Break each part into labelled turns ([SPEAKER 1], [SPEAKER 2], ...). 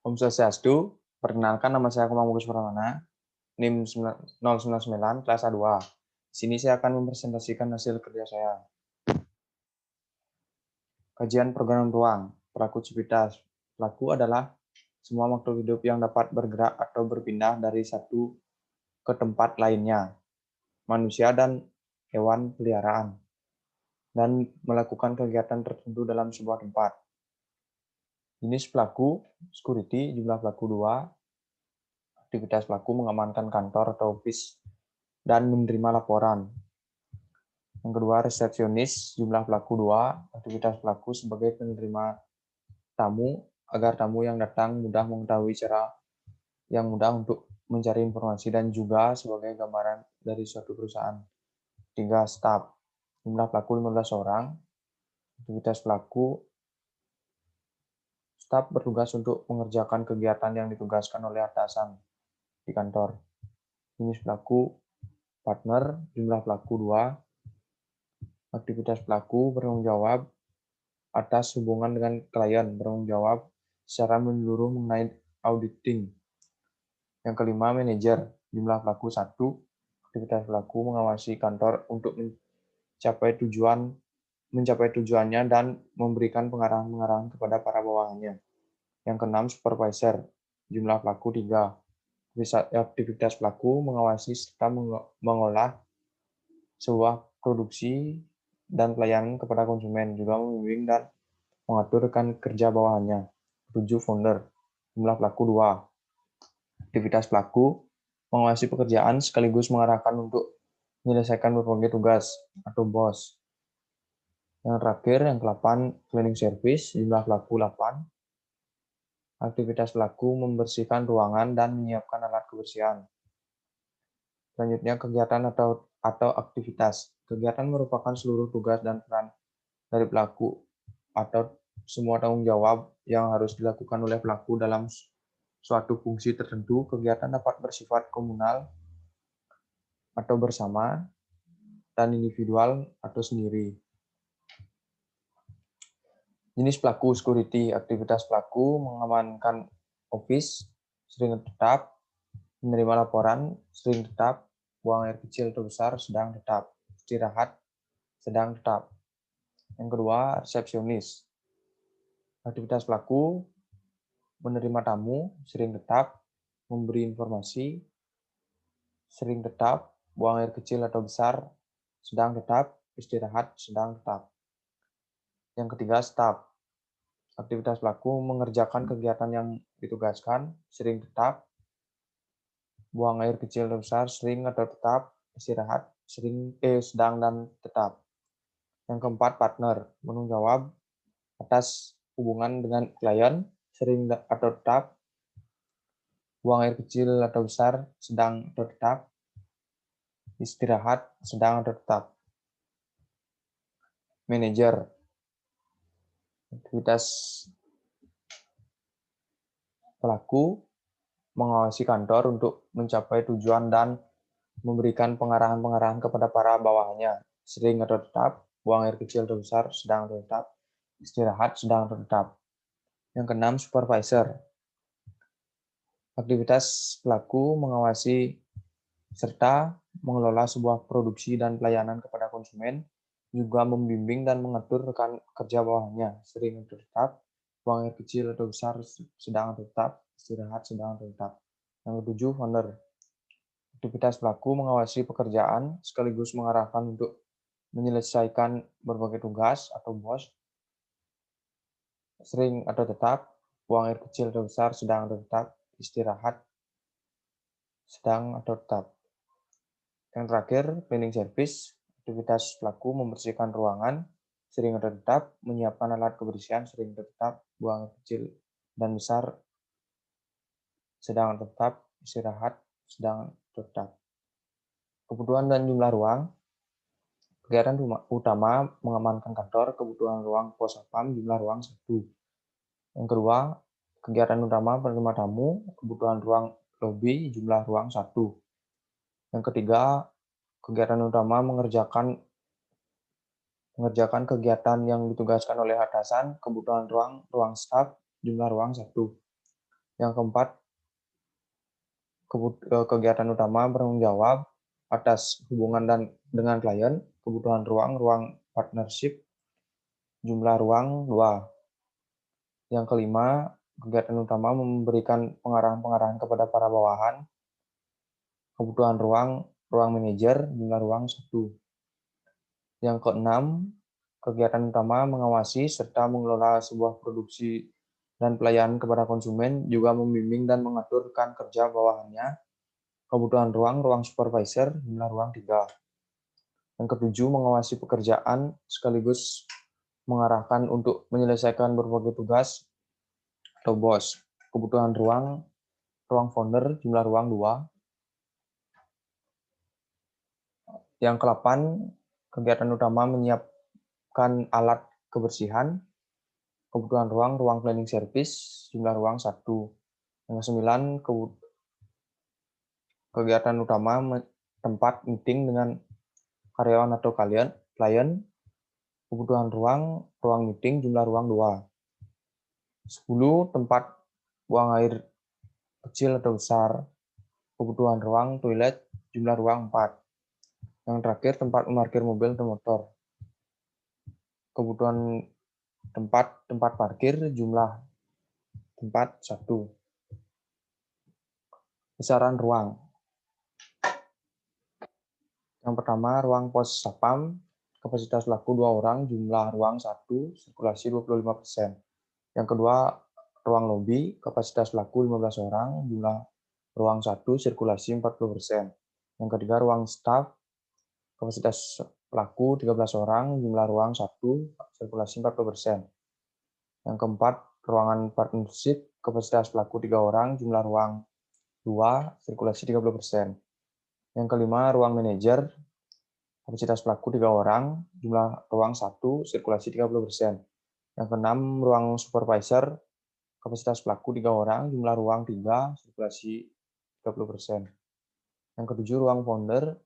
[SPEAKER 1] Om Swastiastu, perkenalkan nama saya Komang Bagus Pramana, NIM 099, kelas A2. Di sini saya akan mempresentasikan hasil kerja saya. Kajian program ruang, pelaku civitas. Pelaku adalah semua makhluk hidup yang dapat bergerak atau berpindah dari satu ke tempat lainnya, manusia dan hewan peliharaan, dan melakukan kegiatan tertentu dalam sebuah tempat. Jenis pelaku, security, jumlah pelaku 2, aktivitas pelaku mengamankan kantor atau office dan menerima laporan. Yang kedua, resepsionis, jumlah pelaku 2, aktivitas pelaku sebagai penerima tamu, agar tamu yang datang mudah mengetahui cara yang mudah untuk mencari informasi dan juga sebagai gambaran dari suatu perusahaan. 3. Staff, jumlah pelaku 15 orang, aktivitas pelaku, staf bertugas untuk mengerjakan kegiatan yang ditugaskan oleh atasan di kantor. Jenis pelaku, partner, jumlah pelaku 2, aktivitas pelaku bertanggung jawab atas hubungan dengan klien, bertanggung jawab secara menyeluruh mengenai auditing. Yang kelima, manajer, jumlah pelaku 1, aktivitas pelaku mengawasi kantor untuk mencapai tujuannya dan memberikan pengarahan-pengarahan kepada para bawahannya. Yang keenam, supervisor, jumlah pelaku 3, aktivitas pelaku mengawasi serta mengolah sebuah produksi dan pelayanan kepada konsumen, juga membimbing dan mengatur rekan kerja bawahannya. 7. Founder, jumlah pelaku 2, aktivitas pelaku mengawasi pekerjaan sekaligus mengarahkan untuk menyelesaikan berbagai tugas atau BOS. Yang terakhir, yang ke-8, cleaning service, jumlah pelaku 8, aktivitas pelaku membersihkan ruangan dan menyiapkan alat kebersihan. Selanjutnya, kegiatan atau aktivitas. Kegiatan merupakan seluruh tugas dan peran dari pelaku atau semua tanggung jawab yang harus dilakukan oleh pelaku dalam suatu fungsi tertentu. Kegiatan dapat bersifat komunal atau bersama, dan individual atau sendiri. Jenis pelaku, security, aktivitas pelaku mengamankan office, sering tetap, menerima laporan, sering tetap, buang air kecil atau besar, sedang tetap, istirahat, sedang tetap. Yang kedua, resepsionis. Aktivitas pelaku menerima tamu, sering tetap, memberi informasi, sering tetap, buang air kecil atau besar, sedang tetap, istirahat, sedang tetap. Yang ketiga, staff. Aktivitas pelaku mengerjakan kegiatan yang ditugaskan, sering tetap, buang air kecil atau besar, sering atau tetap, istirahat, sedang dan tetap. Yang keempat, partner, menanggung jawab atas hubungan dengan klien, sering atau tetap, buang air kecil atau besar, sedang atau tetap, istirahat, sedang atau tetap. Manajer, aktivitas pelaku mengawasi kantor untuk mencapai tujuan dan memberikan pengarahan-pengarahan kepada para bawahannya, sering atau tetap, buang air kecil atau besar, sedang atau tetap, istirahat, sedang atau tetap. Yang keenam, supervisor. Aktivitas pelaku mengawasi serta mengelola sebuah produksi dan pelayanan kepada konsumen, juga membimbing dan mengatur rekan kerja bawahannya, sering atau tetap, buang air kecil atau besar, sedang atau tetap, istirahat, sedang atau tetap. Yang ketujuh, founder. Aktivitas pelaku mengawasi pekerjaan sekaligus mengarahkan untuk menyelesaikan berbagai tugas atau BOS, sering atau tetap, buang air kecil atau besar, sedang atau tetap, istirahat, sedang atau tetap. Yang terakhir, cleaning service. Aktivitas pelaku membersihkan ruangan, sering atau tetap, menyiapkan alat kebersihan, sering atau tetap, buang air kecil dan besar, sedang atau tetap, istirahat, sedang atau tetap. Kebutuhan dan jumlah ruang. Kegiatan utama mengamankan kantor, kebutuhan ruang pos satpam, jumlah ruang 1. Yang kedua, kegiatan utama penerima tamu, kebutuhan ruang lobi, jumlah ruang 1. Yang ketiga, kegiatan utama mengerjakan kegiatan yang ditugaskan oleh atasan, kebutuhan ruang staf, jumlah ruang 1. Yang keempat, kegiatan utama bertanggung jawab atas hubungan dengan klien, kebutuhan ruang partnership, jumlah ruang 2. Yang kelima, kegiatan utama memberikan pengarahan-pengarahan kepada para bawahan, kebutuhan ruang manajer, jumlah ruang 1. Yang keenam, kegiatan utama mengawasi serta mengelola sebuah produksi dan pelayanan kepada konsumen, juga membimbing dan mengaturkan kerja bawahannya, kebutuhan ruang supervisor, jumlah ruang 3. Yang ketujuh, mengawasi pekerjaan sekaligus mengarahkan untuk menyelesaikan berbagai tugas atau BOS, kebutuhan ruang founder, jumlah ruang 2. Yang ke-8, kegiatan utama menyiapkan alat kebersihan, kebutuhan ruang cleaning service, jumlah ruang 1. Yang ke-9, kegiatan utama tempat meeting dengan karyawan atau klien, kebutuhan ruang meeting, jumlah ruang 2. 10, tempat buang air kecil atau besar, kebutuhan ruang toilet, jumlah ruang 4. Yang terakhir, tempat memarkir mobil atau motor. Kebutuhan tempat parkir, jumlah tempat 1. Besaran ruang. Yang pertama, ruang pos satpam, kapasitas laku 2 orang, jumlah ruang 1, sirkulasi 25%. Yang kedua, ruang lobi, kapasitas laku 15 orang, jumlah ruang 1, sirkulasi 40%. Yang ketiga, ruang staff, kapasitas laku 13 orang, jumlah ruang 1, sirkulasi 40%. Yang keempat, ruangan partnership, kapasitas pelaku 3 orang, jumlah ruang 2, sirkulasi 30%. Yang kelima, ruang manajer, kapasitas pelaku 3 orang, jumlah ruang 1, sirkulasi 30%. Yang keenam, ruang supervisor, kapasitas pelaku 3 orang, jumlah ruang 3, sirkulasi 30%. Yang ketujuh, ruang founder,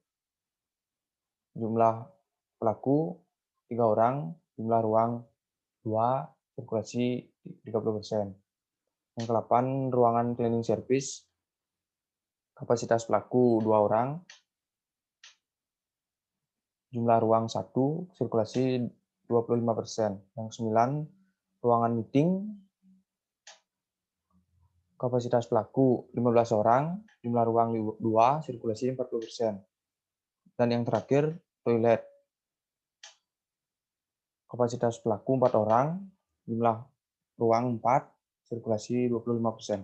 [SPEAKER 1] jumlah pelaku 3 orang, jumlah ruang 2, sirkulasi 30%. Yang ke-8, ruangan cleaning service, kapasitas pelaku 2 orang, jumlah ruang 1, sirkulasi 25%. Yang ke-9, ruangan meeting, kapasitas pelaku 15 orang, jumlah ruang 2, sirkulasi 40%. Dan yang terakhir, toilet, kapasitas pelaku 4 orang, jumlah ruang 4, sirkulasi 25%.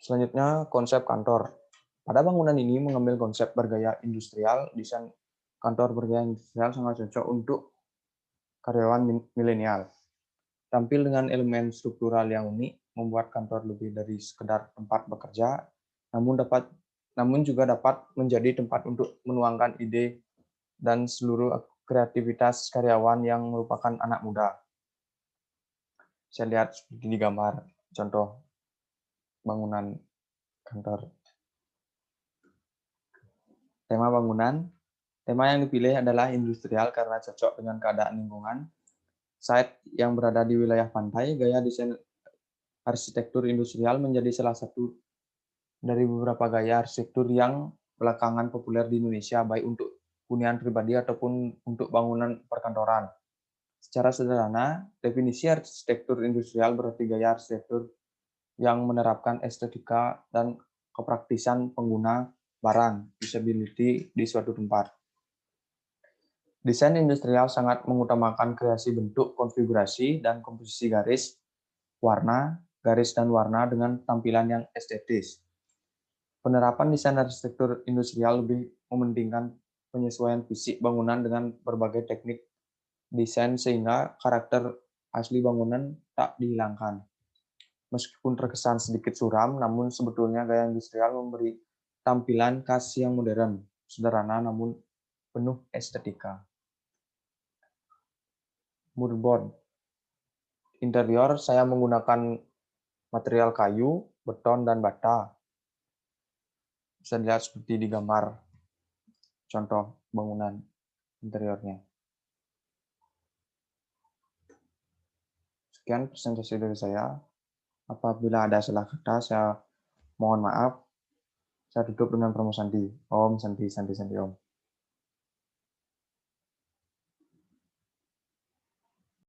[SPEAKER 1] Selanjutnya, konsep kantor. Pada bangunan ini mengambil konsep bergaya industrial. Desain kantor bergaya industrial sangat cocok untuk karyawan milenial. Tampil dengan elemen struktural yang unik, membuat kantor lebih dari sekedar tempat bekerja, namun juga dapat menjadi tempat untuk menuangkan ide dan seluruh kreativitas karyawan yang merupakan anak muda. Saya lihat seperti di gambar contoh bangunan kantor. Tema bangunan. Tema yang dipilih adalah industrial karena cocok dengan keadaan lingkungan. Site yang berada di wilayah pantai, gaya desain arsitektur industrial menjadi salah satu dari beberapa gaya arsitektur yang belakangan populer di Indonesia, baik untuk hunian pribadi ataupun untuk bangunan perkantoran. Secara sederhana, definisi arsitektur industrial berarti gaya arsitektur yang menerapkan estetika dan kepraktisan pengguna barang, usability di suatu tempat. Desain industrial sangat mengutamakan kreasi bentuk, konfigurasi, dan komposisi garis dan warna dengan tampilan yang estetis. Penerapan desain arsitektur industrial lebih mementingkan penyesuaian fisik bangunan dengan berbagai teknik desain sehingga karakter asli bangunan tak dihilangkan. Meskipun terkesan sedikit suram, namun sebetulnya gaya industrial memberi tampilan khas yang modern, sederhana namun penuh estetika. Moodboard. Interior saya menggunakan material kayu, beton, dan bata. Bisa dilihat seperti di gambar contoh bangunan interiornya. Sekian presentasi dari saya. Apabila ada salah kata, saya mohon maaf. Saya tutup dengan promo sandi. Om, sandi, sandi, sandi, Om.